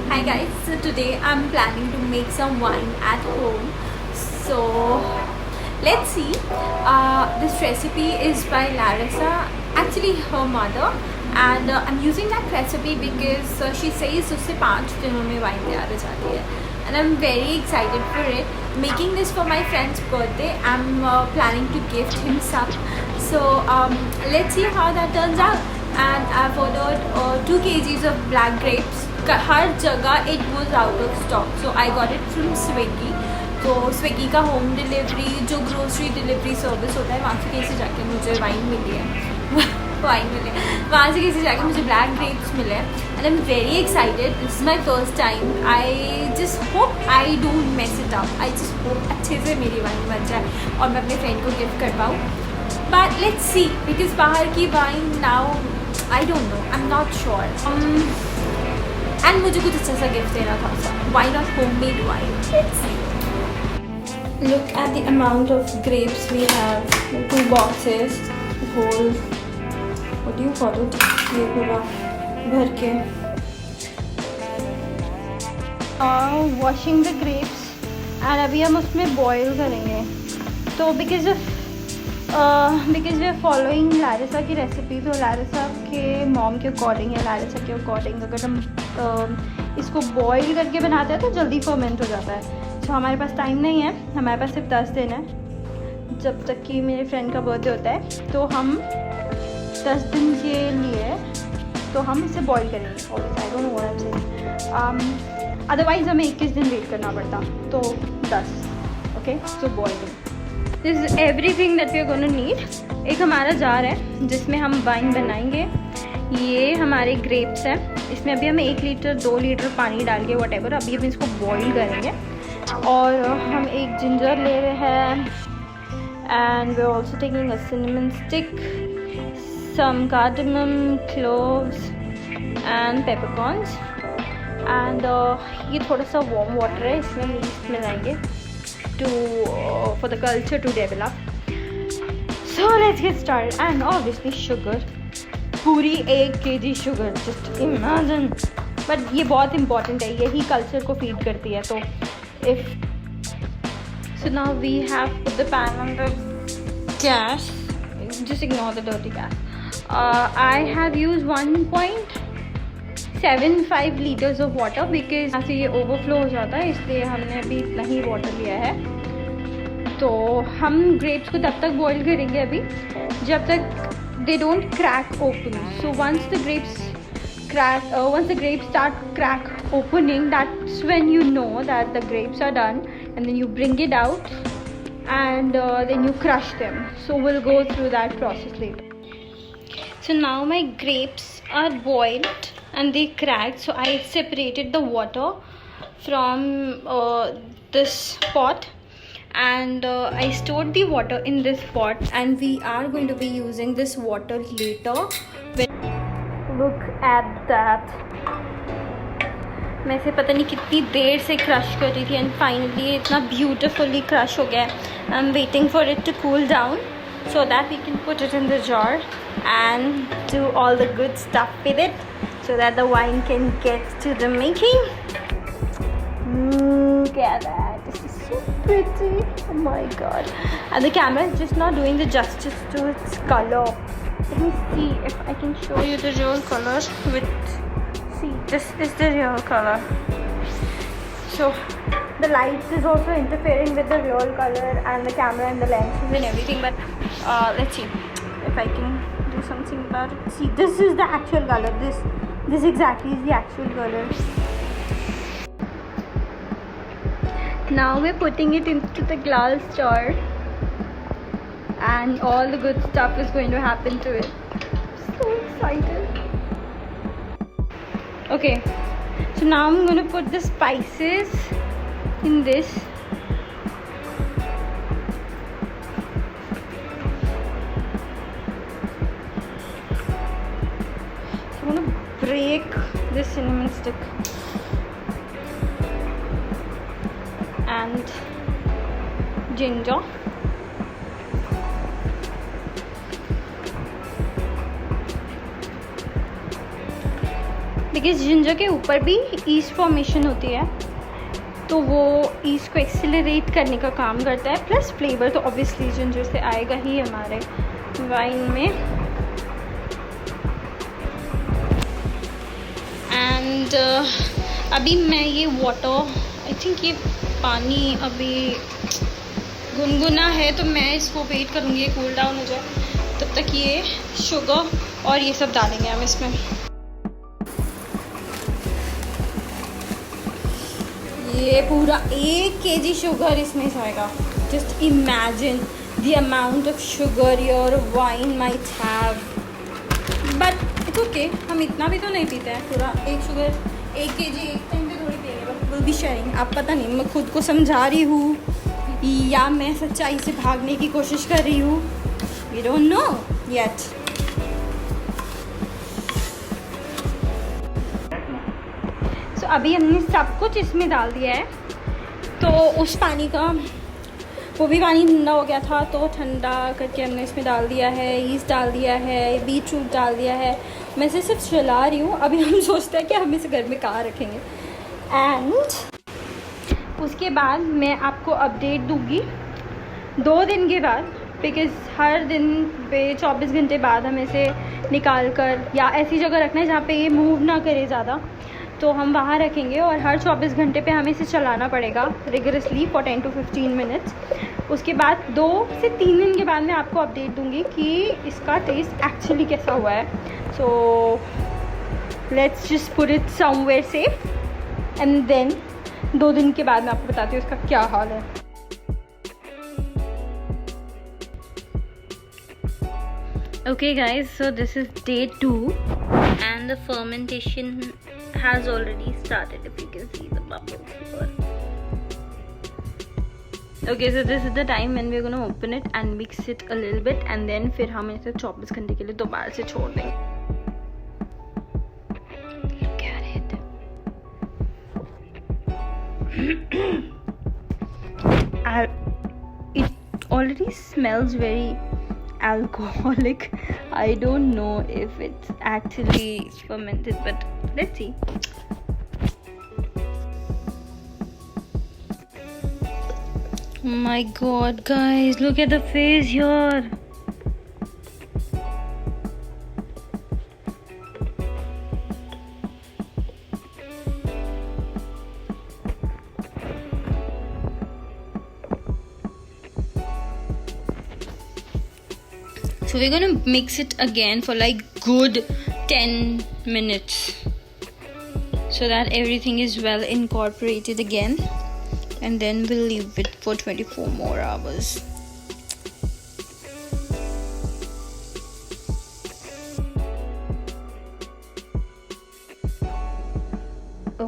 Hi guys, so today I'm planning to make some wine at home. So let's see. This recipe is by Larissa, actually her mother, and I'm using that recipe because she says उससे 5 दिनों में wine तैयार हो जाती है, and I'm very excited for it. Making this for my friend's birthday. I'm planning to gift him some. So let's see how that turns out. And I've ordered 2 kgs of black grapes. हर जगह it was out of stock, so I got it from Swiggy. तो Swiggy का home delivery, जो grocery delivery service होता है, वहाँ से कैसे जाके मुझे वाइन मिली है वाइन मिले, वहाँ से कैसे जाके मुझे ब्लैक ग्रेप्स मिले and I am very excited. This is my first time. I just hope I don't mess it up. I just hope अच्छे से मेरी वाइन बन जाए और मैं अपने फ्रेंड को गिफ्ट कर पाऊँ. बट लेट्स सी, बिकॉज बाहर की wine now I don't know, I am not sure. And मुझे कुछ अच्छा सा गिफ्ट देना था. Why not homemade wine? Let's see. Look at the amount of grapes we have. 2 boxes, whole, what do you call it? ये पूरा भर के. Washing the grapes and अभी हम उसमें boil करेंगे. तो because we are following Larissa की रेसिपी, तो Larissa के मॉम के अकॉर्डिंग या Larissa के अकॉर्डिंग अगर हम इसको बॉईल करके बनाते हैं तो जल्दी फर्मेंट हो जाता है. तो हमारे पास टाइम नहीं है, हमारे पास सिर्फ 10 दिन है जब तक कि मेरे फ्रेंड का बर्थडे होता है. तो हम 10 दिन के लिए तो हम इसे बॉईल करेंगे. I don't know what I am saying. Otherwise हमें 21 दिन वेट करना पड़ता. तो 10. Okay, so boiling. This is everything that we are gonna need. एक हमारा जार है जिसमें हम वाइन बनाएंगे. ये हमारे ग्रेप्स हैं. इसमें अभी हम 1 लीटर 2 लीटर पानी डाल के वट एवर अभी हम इसको बॉईल करेंगे. और हम एक जिंजर ले रहे हैं and we are also taking a cinnamon stick, some cardamom, cloves and peppercorns. And ये थोड़ा सा वार्म वाटर है, इसमें हम ईस्ट मिलाएंगे to for the culture to develop. So let's get started. And obviously sugar, पूरी 1 kg sugar, just imagine. But ये बहुत इंपॉर्टेंट है, यही कल्चर को फीड करती है. तो so now we have put the pan on the gas. Just ignore the dirty gas. I have used 1.75 liters of water because यहाँ से ये overflow हो जाता है, इसलिए हमने अभी इतना ही water लिया है. तो हम grapes को तब तक boil करेंगे अभी जब तक they don't crack open. So once the grapes start crack opening, that's when you know that the grapes are done, and then you bring it out and then you crush them. So we'll go through that process later. So now my grapes are boiled and they cracked, so I separated the water from this pot and I stored the water in this pot, and we are going to be using this water later. Look at that. मैं इसे पता नहीं कितनी देर से crush कर रही थी and finally इतना ब्यूटिफुली क्रश हो गया. I am waiting for it to cool down so that we can put it in the jar and do all the good stuff with it so that the wine can get to the making. Look at that. This is so pretty. Oh my god. And the camera is just not doing the justice to its color. Let me see if I can show you the real color with... See, this is the real color. So the light is also interfering with the real color and the camera and the lenses and everything, but let's see if I can do something about it. See, this is the actual color. This exactly is the actual color. Now we're putting it into the glass jar and all the good stuff is going to happen to it. So excited. Okay, so now I'm going to put the spices in this. So I'm going to break this cinnamon stick and ginger. Because ginger के ऊपर भी east formation होती है, तो वो east को accelerate करने का काम करता है, प्लस फ्लेवर तो ऑब्वियसली जिंजर से आएगा ही हमारे वाइन में। एंड अभी मैं ये वाटर, आई थिंक ये पानी अभी गुनगुना है, तो मैं इसको वेट करूँगी ये कूल डाउन हो जाए, तब तक ये शुगर और ये सब डालेंगे हम इसमें। ये पूरा 1 kg शुगर इसमें जाएगा। Just imagine the amount of sugar your wine might have, but it's okay, हम इतना भी तो नहीं पीते हैं पूरा 1 kg एक टाइम पे थोड़ी पिएंगे, बट विल बी शेयरिंग। आप पता नहीं मैं खुद को समझा रही हूँ या मैं सच्चाई से भागने की कोशिश कर रही हूँ, वी डोंट नो येट। सो अभी हमने सब कुछ इसमें डाल दिया है, तो उस पानी का, वो भी पानी ठंडा हो गया था, तो ठंडा करके हमने इसमें डाल दिया है, ईस्ट डाल दिया है, बीट रूट डाल दिया है। मैं इसे सिर्फ चला रही हूँ, अभी हम सोचते हैं कि हम इसे घर में कहाँ रखेंगे। एंड उसके बाद मैं आपको अपडेट दूँगी 2 दिन के बाद, बिकॉज़ हर दिन पे 24 घंटे बाद हमें इसे निकाल कर या ऐसी जगह रखना है जहाँ पे ये मूव ना करे ज़्यादा, तो हम वहाँ रखेंगे। और हर 24 घंटे पे हमें इसे चलाना पड़ेगा रिगरसली फॉर 10 to 15 मिनट्स। उसके बाद 2 से 3 दिन के बाद मैं आपको अपडेट दूँगी कि इसका टेस्ट एक्चुअली कैसा हुआ है। So let's just put it somewhere safe and then 2 दिन के बाद मैं आपको बताती हूँ इसका क्या हाल है। Okay guys, so this is day 2 and the fermentation has already started, if you can see the bubbles here. Okay, so this is the time when we're going to open it and mix it a little bit, and then फिर हम इसे 24 घंटे के लिए दोबारा से छोड़ देंगे। Look at it. It already smells very alcoholic. I don't know if it's actually fermented, but let's see. Oh my god guys, look at the face here. So we're gonna mix it again for like good 10 minutes so that everything is well incorporated again, and then we'll leave it for 24 more hours.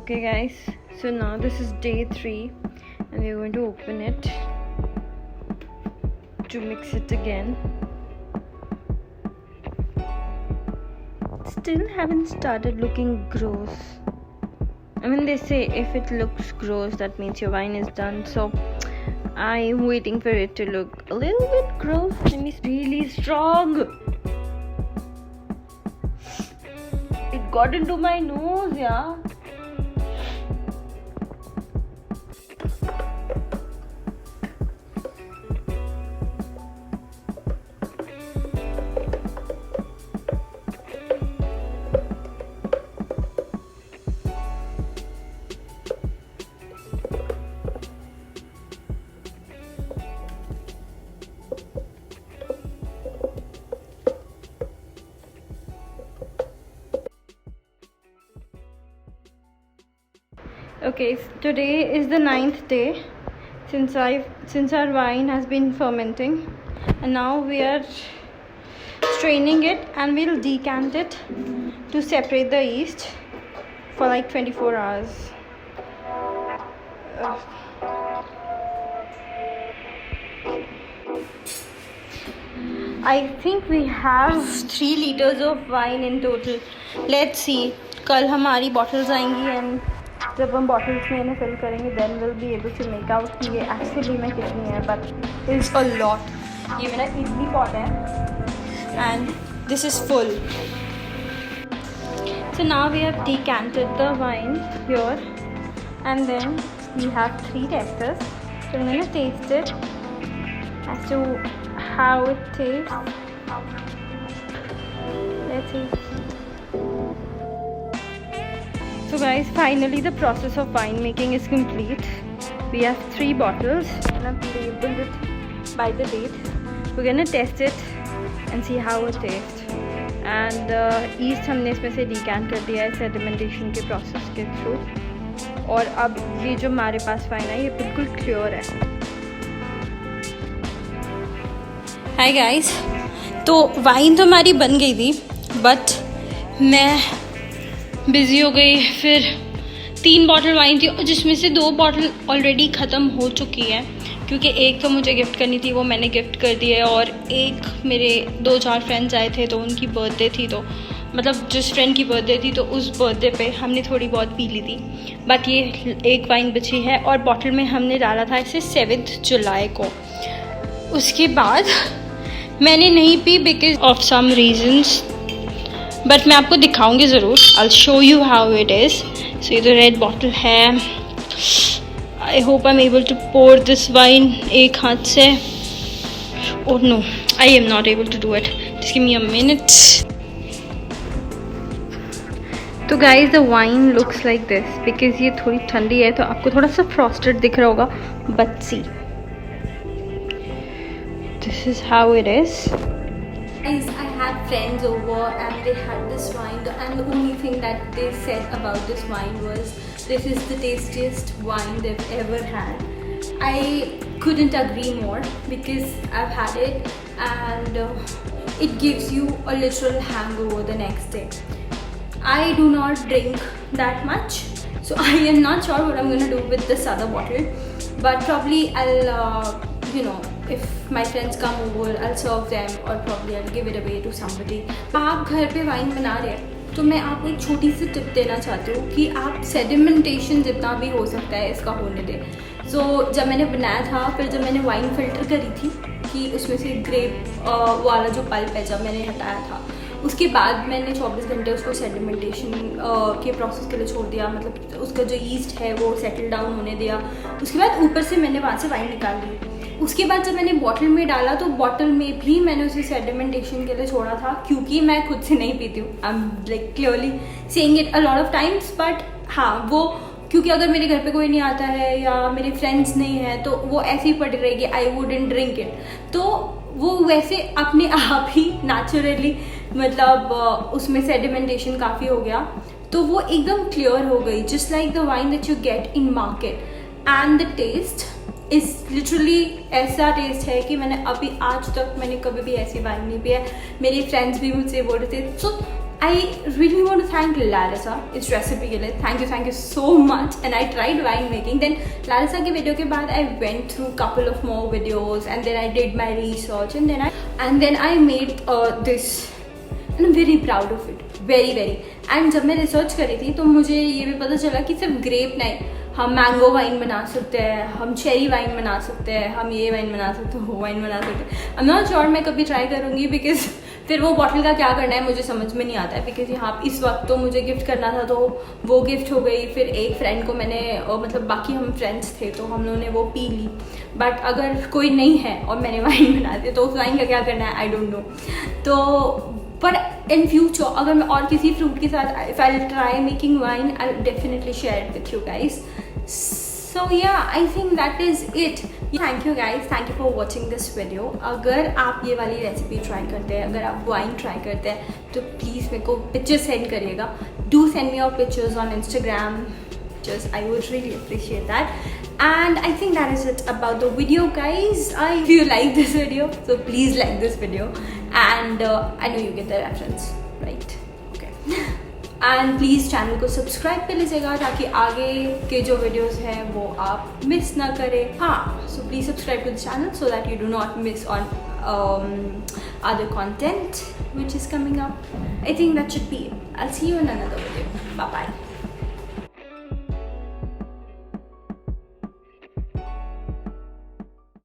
Okay guys, so now this is day 3 and we're going to open it to mix it again. Still haven't started looking gross. I mean, they say if it looks gross, that means your wine is done. So I'm waiting for it to look a little bit gross. And it's really strong. It got into my nose, yeah. Okay, so today is the 9th day since our wine has been fermenting, and now we are straining it and we'll decant it to separate the yeast for like 24 hours. I think we have 3 liters of wine in total. Let's see. कल हमारी bottles आएंगी and जब हम bottles में इन्हें fill करेंगे then we'll be able to make out कि ये actually में कितनी है, but it's a lot. ये मेरा idli pot है and this is full. So now we have decanted the wine here, and then we have 3 testers. So I'm going to taste it as to how it tastes. Let's see. So guys, finally the process of wine making is complete. We have 3 bottles and I've labeled it by the date. We're gonna test it and see how it tastes. And yeast हमने इसमें से decant कर दिया है sedimentation के process के through. और अब ये जो हमारे पास वाइन है ये बिल्कुल क्लियर है. हाय गाइस, तो वाइन तो हमारी बन गई थी, बट मैं बिज़ी हो गई. फिर 3 बॉटल वाइन थी जिसमें से 2 बॉटल ऑलरेडी ख़त्म हो चुकी है, क्योंकि एक तो मुझे गिफ्ट करनी थी, वो मैंने गिफ्ट कर दी है. और एक मेरे 2-4 फ्रेंड्स आए थे तो उनकी बर्थडे थी, तो मतलब जिस फ्रेंड की बर्थडे थी तो उस बर्थडे पे हमने थोड़ी बहुत पी ली थी. बट ये एक वाइन बची है और बॉटल में हमने डाला था इसे 7 जुलाई को. उसके बाद मैंने नहीं पी because of some reasons, but मैं आपको दिखाऊंगी ज़रूर. I will show you how it is. So ये तो रेड बॉटल है. I hope I am able to pour this wine एक हाथ से. Oh no, I am not able to do it. Just give me a minute. तो guys the wine looks like this. Because ये थोड़ी ठंडी है तो आपको थोड़ा सा फ्रॉस्टेड दिख रहा होगा, but see this is how it is. Guys, I had friends over and they had this wine, and the only thing that they said about this wine was this is the tastiest wine they've ever had. I couldn't agree more because I've had it and it gives you a literal hangover the next day. I do not drink that much, so I am not sure what I'm gonna do with this other bottle, but probably I'll if my friends come over, I'll serve them or probably I'll give it away to somebody. आप घर पे wine बना रहे हैं तो मैं आपको एक छोटी सी टिप देना चाहती हूँ कि आप सेडिमेंटेशन जितना भी हो सकता है इसका होने दें. सो जब मैंने बनाया था, फिर जब मैंने वाइन फिल्टर करी थी कि उसमें से ग्रेप वाला जो पल्प है जब मैंने हटाया था, उसके बाद मैंने 24 घंटे उसको सेडिमेंटेशन के प्रोसेस के लिए छोड़ दिया. मतलब उसका जो ईस्ट है वो सेटल डाउन होने दिया. उसके बाद ऊपर से मैंने वहाँ से वाइन निकाल ली. उसके बाद जब मैंने बॉटल में डाला तो बॉटल में भी मैंने उसे सेडिमेंटेशन के लिए छोड़ा था, क्योंकि मैं खुद से नहीं पीती हूँ. I am like clearly saying it a lot of times. But हाँ, वो क्योंकि अगर मेरे घर पे कोई नहीं आता है या मेरे फ्रेंड्स नहीं हैं तो वो ऐसे ही पड़ी रहेगी. I wouldn't drink it. तो वो वैसे अपने आप ही नेचुरली मतलब उसमें सेडिमेंटेशन काफ़ी हो गया, तो वो एकदम क्लियर हो गई, just like the wine that you get in market. And the taste is literally ऐसा टेस्ट है कि मैंने अभी आज तक मैंने कभी भी ऐसी वाइन नहीं पिया. मेरे फ्रेंड्स भी मुझसे बोल रहे थे. So I really want to thank Larissa इस रेसिपी के लिए. Thank you so much. And I tried wine making. Then Larissa की वीडियो के बाद I went through couple of more videos and then I did my research and then I made this and I am very proud of it, very very. And जब मैं research करी थी तो मुझे ये भी पता चला कि सिर्फ ग्रेप नहीं, हम मैंगो वाइन बना सकते हैं, हम चेरी वाइन बना सकते हैं, हम ये वाइन बना सकते हैं, वो वाइन बना सकते हैं. आई एम नॉट श्योर, मैं कभी ट्राई करूँगी बिकॉज फिर वो बॉटल का क्या करना है मुझे समझ में नहीं आता है. बिकॉज यहाँ इस वक्त तो मुझे गिफ्ट करना था तो वो गिफ्ट हो गई. फिर एक फ्रेंड को मैंने मतलब बाकी हम फ्रेंड्स थे तो हम लोगों ने वो पी ली. बट अगर कोई नहीं है और मैंने वाइन बना दी तो उस वाइन का क्या करना है, आई डोंट नो. तो पर इन फ्यूचर अगर मैं और किसी फ्रूट के साथ if I try making wine I will definitely share it with you guys. So yeah, I think that is it. Thank you guys, thank you for watching this video. अगर आप ये वाली रेसिपी ट्राई करते हैं, अगर आप wine try करते हैं तो प्लीज़ मेरे को पिक्चर्स सेंड करिएगा. Do send me your pictures on Instagram. Just I would really appreciate that. And I think that is it about the video guys. If you like this video, so please like this video. And I know you get the reference, right? Okay. And please channel को subscribe कर लीजिएगा ताकि आगे के जो videos हैं वो आप मिस ना करें. हाँ, so please subscribe to the channel so that you do not miss on other content which is coming up. I think that should be it. I'll see you in another video. Bye bye.